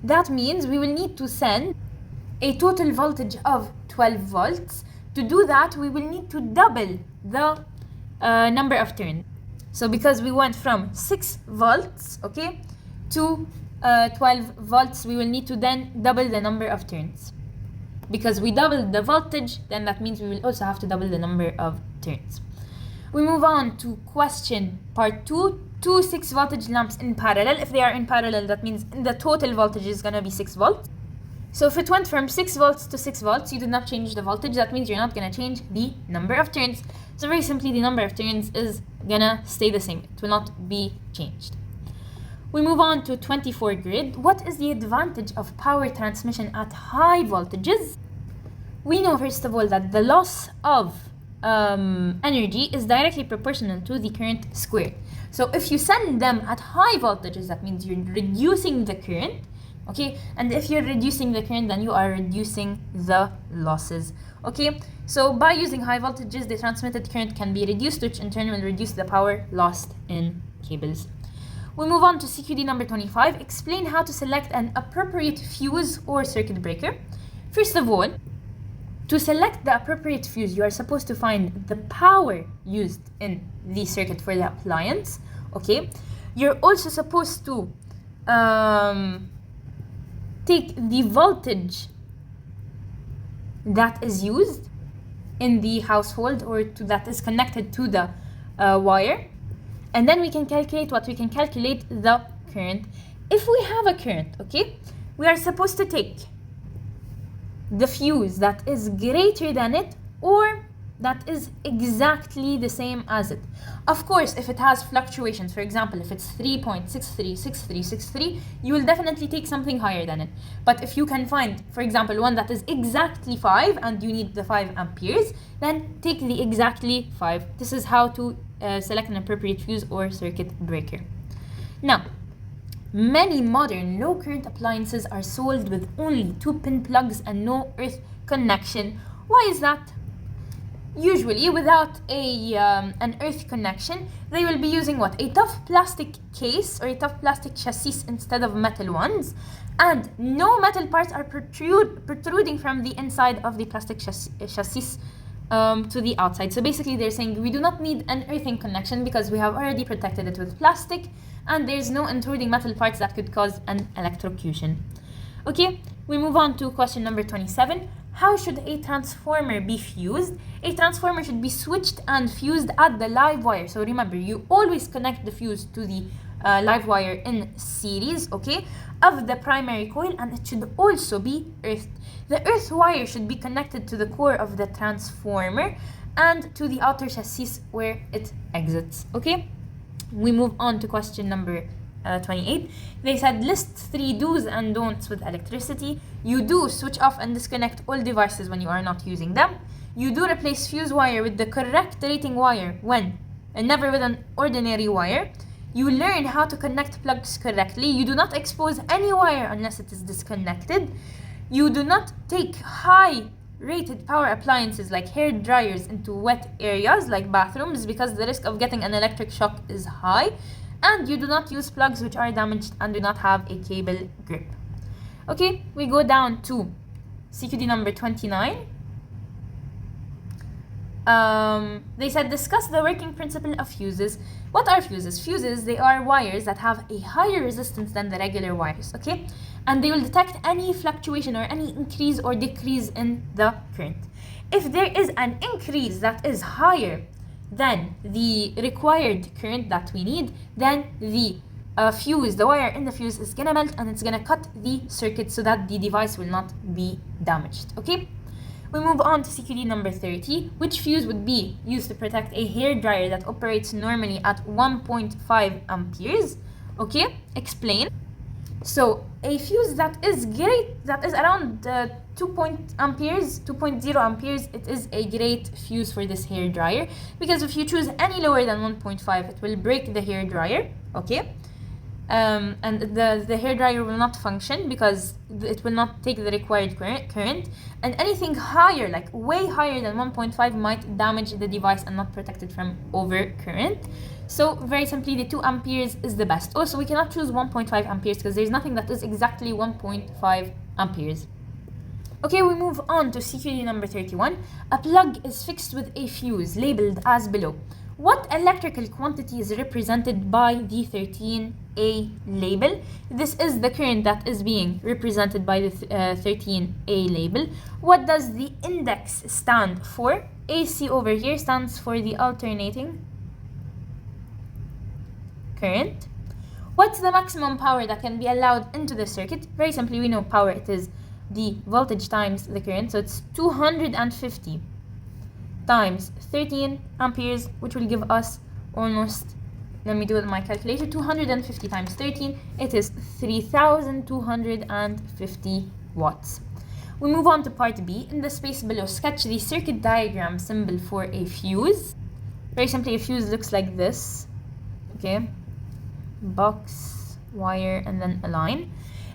that means we will need to send a total voltage of 12 volts. To do that, we will need to double the number of turns. So because we went from 6 volts, okay, to 12 volts, we will need to then double the number of turns. Because we doubled the voltage, then that means we will also have to double the number of turns. We move on to question part 2. Two 6 voltage lamps in parallel. If they are in parallel, that means the total voltage is going to be 6 volts. So if it went from 6 volts to 6 volts, you did not change the voltage. That means you're not going to change the number of turns. So very simply, the number of turns is going to stay the same. It will not be changed. We move on to 24 grid. What is the advantage of power transmission at high voltages? We know, first of all, that the loss of energy is directly proportional to the current squared. So if you send them at high voltages, that means you're reducing the current. Okay, and if you're reducing the current, then you are reducing the losses. Okay, so by using high voltages, the transmitted current can be reduced, which in turn will reduce the power lost in cables. We move on to CQD number 25. Explain how to select an appropriate fuse or circuit breaker. First of all, to select the appropriate fuse, you are supposed to find the power used in the circuit for the appliance. Okay, you're also supposed to take the voltage that is used in the household or that is connected to the wire, and then we can calculate what? We can calculate the current. If we have a current, okay, we are supposed to take the fuse that is greater than it or that is exactly the same as it. Of course, if it has fluctuations, for example, if it's 3.636363, you will definitely take something higher than it. But if you can find, for example, one that is exactly 5 and you need the 5 amperes, then take the exactly 5. This is how to select an appropriate fuse or circuit breaker. Now, many modern low current appliances are sold with only 2-pin plugs and no earth connection. Why is that? Usually, without an earth connection, they will be using what? A tough plastic case or a tough plastic chassis instead of metal ones, and no metal parts are protruding from the inside of the plastic chassis to the outside. So basically, they're saying we do not need an earthing connection because we have already protected it with plastic, and there's no intruding metal parts that could cause an electrocution. Okay, we move on to question number 27. How should a transformer be fused? A transformer should be switched and fused at the live wire. So remember, you always connect the fuse to the live wire in series, okay, of the primary coil, and it should also be earthed. The earth wire should be connected to the core of the transformer and to the outer chassis where it exits, okay? We move on to question number 28. They said list 3 do's and don'ts with electricity. You do switch off and disconnect all devices when you are not using them. You do replace fuse wire with the correct rating wire when and never with an ordinary wire. You learn how to connect plugs correctly. You do not expose any wire unless it is disconnected. You do not take high rated power appliances like hair dryers into wet areas like bathrooms because the risk of getting an electric shock is high. And you do not use plugs which are damaged and do not have a cable grip. Okay, we go down to CQD number 29. They said discuss the working principle of fuses. What are fuses? Fuses, they are wires that have a higher resistance than the regular wires, okay? And they will detect any fluctuation or any increase or decrease in the current. If there is an increase that is higher than the required current that we need, then the fuse, the wire in the fuse is gonna melt and it's gonna cut the circuit so that the device will not be damaged, okay? We move on to CQD number 30. Which fuse would be used to protect a hair dryer that operates normally at 1.5 amperes? Okay, explain. So a fuse that is around 2.0 amperes, it is a great fuse for this hair dryer, because if you choose any lower than 1.5, it will break the hair dryer, okay? And the hair dryer will not function because it will not take the required current, and anything higher, like way higher than 1.5, might damage the device and not protect it from overcurrent. So very simply, the 2 amperes is the best. Also, we cannot choose 1.5 amperes because there's nothing that is exactly 1.5 amperes. Okay, we move on to CQD number 31. A plug is fixed with a fuse labeled as below. What electrical quantity is represented by the 13A label? This is the current that is being represented by the 13A label. What does the index stand for? AC over here stands for the alternating current. What's the maximum power that can be allowed into the circuit? Very simply, we know power, it is the voltage times the current, so it's 250 times 13 amperes, which will give us almost, let me do it with my calculator, 250 times 13, it is 3250 watts. We move on to part B. In the space below, sketch the circuit diagram symbol for a fuse. Very simply, a fuse looks like this, okay? Box, wire, and then a line.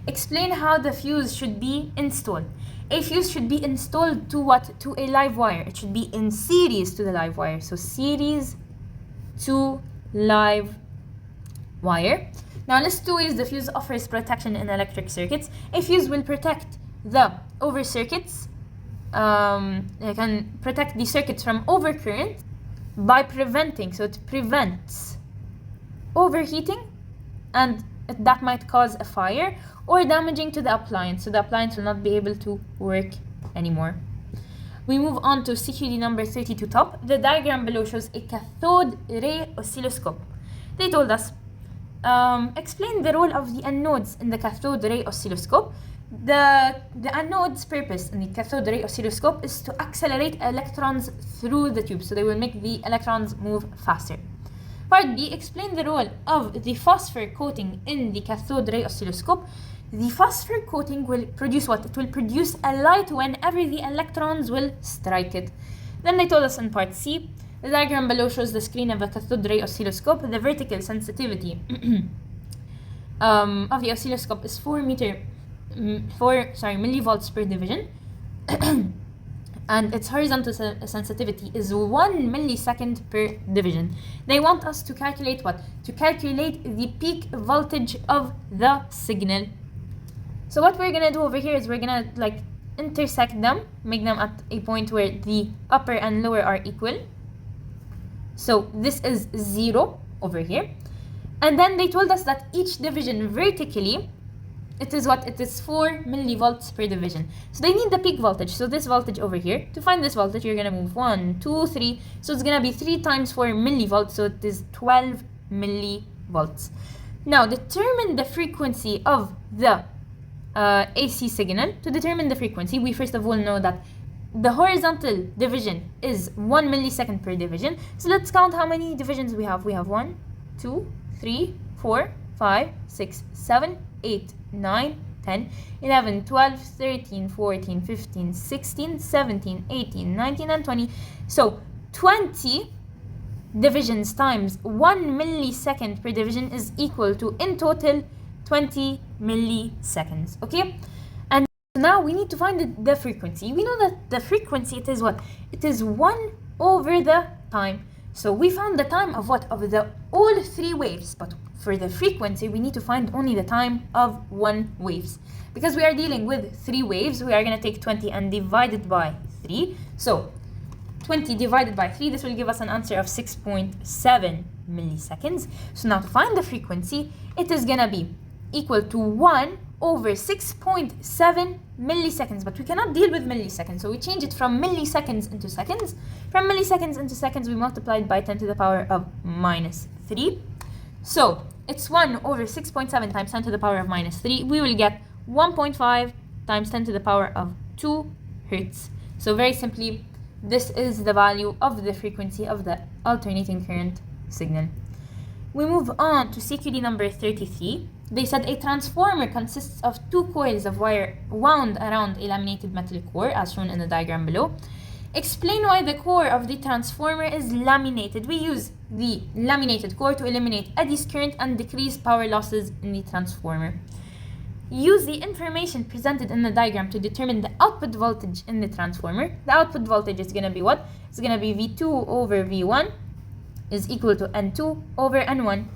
Explain how the fuse should be installed. A fuse should be installed to what? To a live wire. It should be in series to the live wire. So series to live wire. Now let's do is the fuse offers protection in electric circuits. A fuse will protect the over circuits. It can protect the circuits from overcurrent by preventing. So it prevents overheating, and that might cause a fire or damaging to the appliance, so the appliance will not be able to work anymore. We move on to CQD number 32 top. The diagram below shows a cathode ray oscilloscope. They told us, explain the role of the anodes in the cathode ray oscilloscope. The anode's purpose in the cathode ray oscilloscope is to accelerate electrons through the tube, so they will make the electrons move faster. Part B, explain the role of the phosphor coating in the cathode ray oscilloscope. The phosphor coating will produce what? It will produce a light whenever the electrons will strike it. Then they told us in part C, the diagram below shows the screen of a cathode ray oscilloscope. The vertical sensitivity of the oscilloscope is 4 millivolts per division. And its horizontal sensitivity is 1 millisecond per division. They want us to calculate what? To calculate the peak voltage of the signal. So what we're gonna do over here is we're gonna like intersect them, make them at a point where the upper and lower are equal. So this is 0 over here. And then they told us that each division vertically, it is what? It is 4 millivolts per division. So they need the peak voltage. So this voltage over here, to find this voltage, you're going to move 1, 2, 3. So it's going to be 3 times 4 millivolts. So it is 12 millivolts. Now determine the frequency of the AC signal. To determine the frequency, we first of all know that the horizontal division is 1 millisecond per division. So let's count how many divisions we have. We have 1, 2, 3, 4, 5, 6, 7, 8, 9, 10, 11, 12, 13, 14, 15, 16, 17, 18, 19, and 20. So 20 divisions times 1 millisecond per division is equal to, in total, 20 milliseconds. Okay? And now we need to find the frequency. We know that the frequency, it is what? It is 1 over the time. So we found the time of what? Of the all 3 waves. But for the frequency, we need to find only the time of 1 waves. Because we are dealing with 3 waves, we are going to take 20 and divide it by 3. So 20 divided by 3, this will give us an answer of 6.7 milliseconds. So now to find the frequency, it is going to be equal to 1 over 6.7 milliseconds. But we cannot deal with milliseconds, so we change it from milliseconds into seconds. From milliseconds into seconds, we multiplied by 10 to the power of minus 3. So it's 1 over 6.7 times 10 to the power of minus 3. We will get 1.5 times 10 to the power of 2 hertz. So very simply, this is the value of the frequency of the alternating current signal. We move on to CQD number 33. They said a transformer consists of 2 coils of wire wound around a laminated metal core, as shown in the diagram below. Explain why the core of the transformer is laminated. We use the laminated core to eliminate eddies current and decrease power losses in the transformer. Use the information presented in the diagram to determine the output voltage in the transformer. The output voltage is going to be what? It's going to be V2 over V1 is equal to N2 over N1.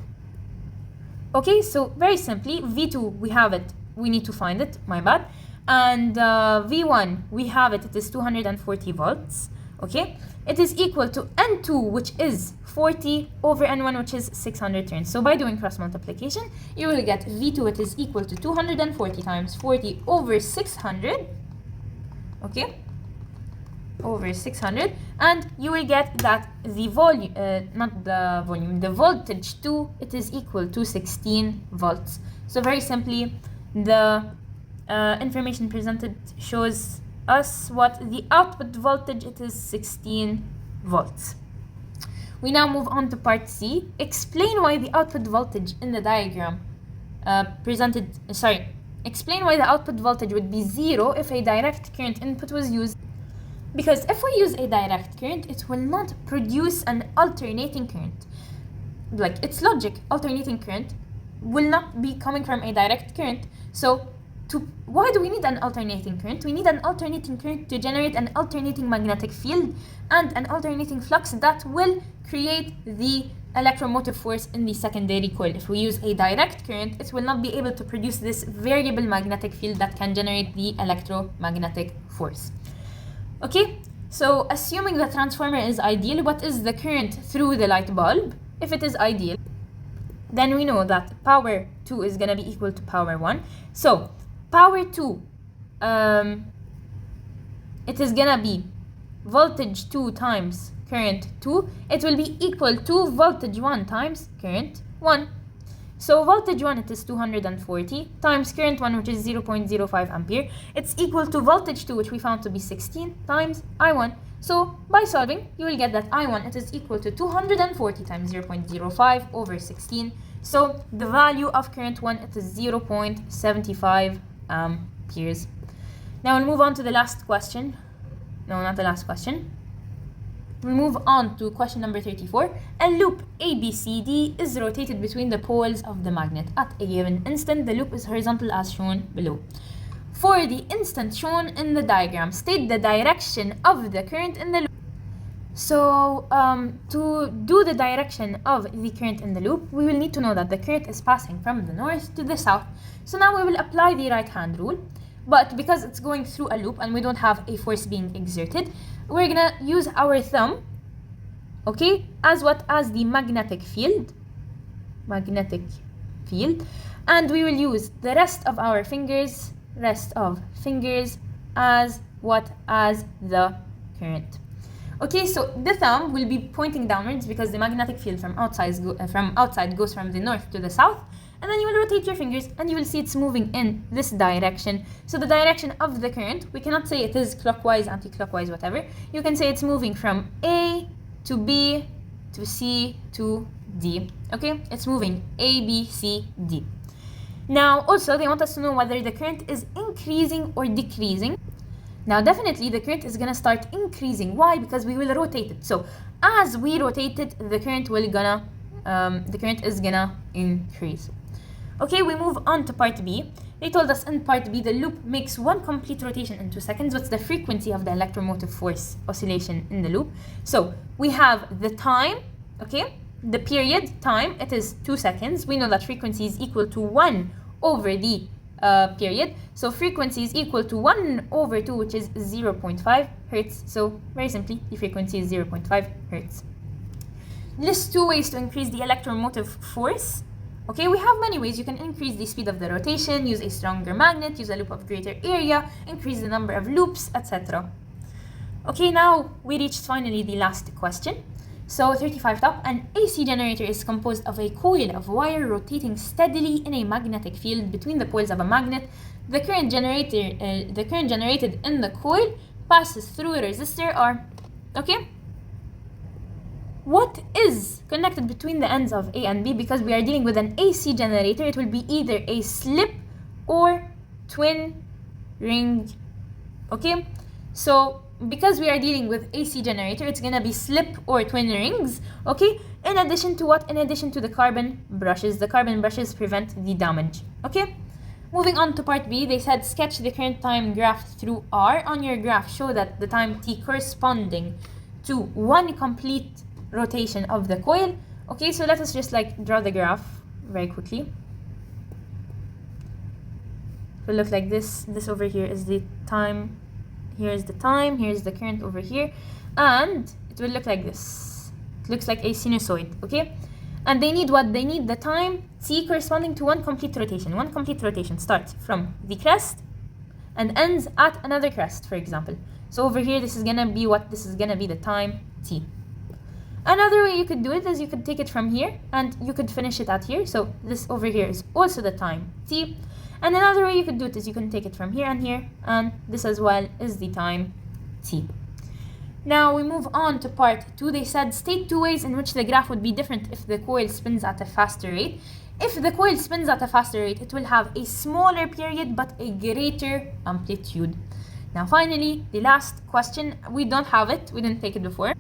Okay, so very simply, V2, we have it. We need to find it, my bad. And V1, we have it. It is 240 volts. Okay, it is equal to N2, which is 40 over N1, which is 600 turns. So by doing cross multiplication, you will get V2, it is equal to 240 times 40 over 600. Okay, over 600, and you will get that the volume, the voltage 2, it is equal to 16 volts. So very simply, the information presented shows us what the output voltage, it is 16 volts. We now move on to part C. Explain why the output voltage in the diagram explain why the output voltage would be 0 if a direct current input was used. Because if we use a direct current, it will not produce an alternating current. Like, it's logic, alternating current will not be coming from a direct current. So why do we need an alternating current? We need an alternating current to generate an alternating magnetic field and an alternating flux that will create the electromotive force in the secondary coil. If we use a direct current, it will not be able to produce this variable magnetic field that can generate the electromagnetic force. Okay, so assuming the transformer is ideal, what is the current through the light bulb? If it is ideal, then we know that power 2 is going to be equal to power 1. So power 2, it is going to be voltage 2 times current 2. It will be equal to voltage 1 times current 1. So voltage 1, it is 240 times current 1, which is 0.05 ampere. It's equal to voltage 2, which we found to be 16 times I1. So by solving, you will get that I1, it is equal to 240 times 0.05 over 16. So the value of current 1, it is 0.75 amperes. Now we'll move on to the last question. No, not the last question. We move on to question number 34. A loop ABCD is rotated between the poles of the magnet. At a given instant, the loop is horizontal as shown below. For the instant shown in the diagram, state the direction of the current in the loop. So, to do the direction of the current in the loop, we will need to know that the current is passing from the north to the south. So now we will apply the right-hand rule. But because it's going through a loop and we don't have a force being exerted, we're gonna use our thumb, okay, as the magnetic field, and we will use the rest of our fingers, as the current. Okay, so the thumb will be pointing downwards because the magnetic field from outside goes from the north to the south. And then you will rotate your fingers and you will see it's moving in this direction. So the direction of the current, we cannot say it is clockwise, anti-clockwise, whatever. You can say it's moving from A to B to C to D. Okay, it's moving A, B, C, D. Now also they want us to know whether the current is increasing or decreasing. Now definitely the current is gonna start increasing. Why? Because we will rotate it. So as we rotate it, the current is gonna increase. Okay, we move on to part B. They told us in part B, the loop makes one complete rotation in 2 seconds. What's the frequency of the electromotive force oscillation in the loop? So we have the time, okay, the period time, it is 2 seconds. We know that frequency is equal to 1 over the period. So frequency is equal to 1 over 2, which is 0.5 hertz. So very simply, the frequency is 0.5 hertz. List 2 ways to increase the electromotive force. Okay, we have many ways. You can increase the speed of the rotation, use a stronger magnet, use a loop of greater area, increase the number of loops, etc. Okay, now we reached finally the last question. So 35 top, an AC generator is composed of a coil of wire rotating steadily in a magnetic field between the poles of a magnet. The current generated in the coil passes through a resistor R. Okay? What is connected between the ends of A and B? Because we are dealing with an AC generator, it will be either a slip or twin ring. Okay? So because we are dealing with AC generator, it's gonna be slip or twin rings. Okay? In addition to what? In addition to the carbon brushes. The carbon brushes prevent the damage. Okay? Moving on to part B, they said sketch the current time graph through R. On your graph, show that the time T corresponding to one complete rotation of the coil. Okay, so let us just like draw the graph very quickly. It will look like this. This over here is the time. Here is the time. Here's the current over here. And it will look like this. It looks like a sinusoid, okay? And they need what? They need the time T corresponding to one complete rotation. One complete rotation starts from the crest and ends at another crest, for example. So over here, this is gonna be what? This is gonna be the time T. Another way you could do it is you could take it from here and you could finish it at here. So this over here is also the time T. And another way you could do it is you can take it from here, and this as well is the time T. Now we move on to part 2. They said state 2 ways in which the graph would be different if the coil spins at a faster rate. If the coil spins at a faster rate, it will have a smaller period but a greater amplitude. Now finally, the last question, we don't have it, we didn't take it before.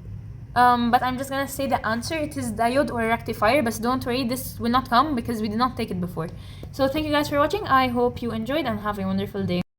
But I'm just gonna say the answer. It is diode or rectifier, but don't worry, this will not come because we did not take it before. So thank you guys for watching. I hope you enjoyed and have a wonderful day.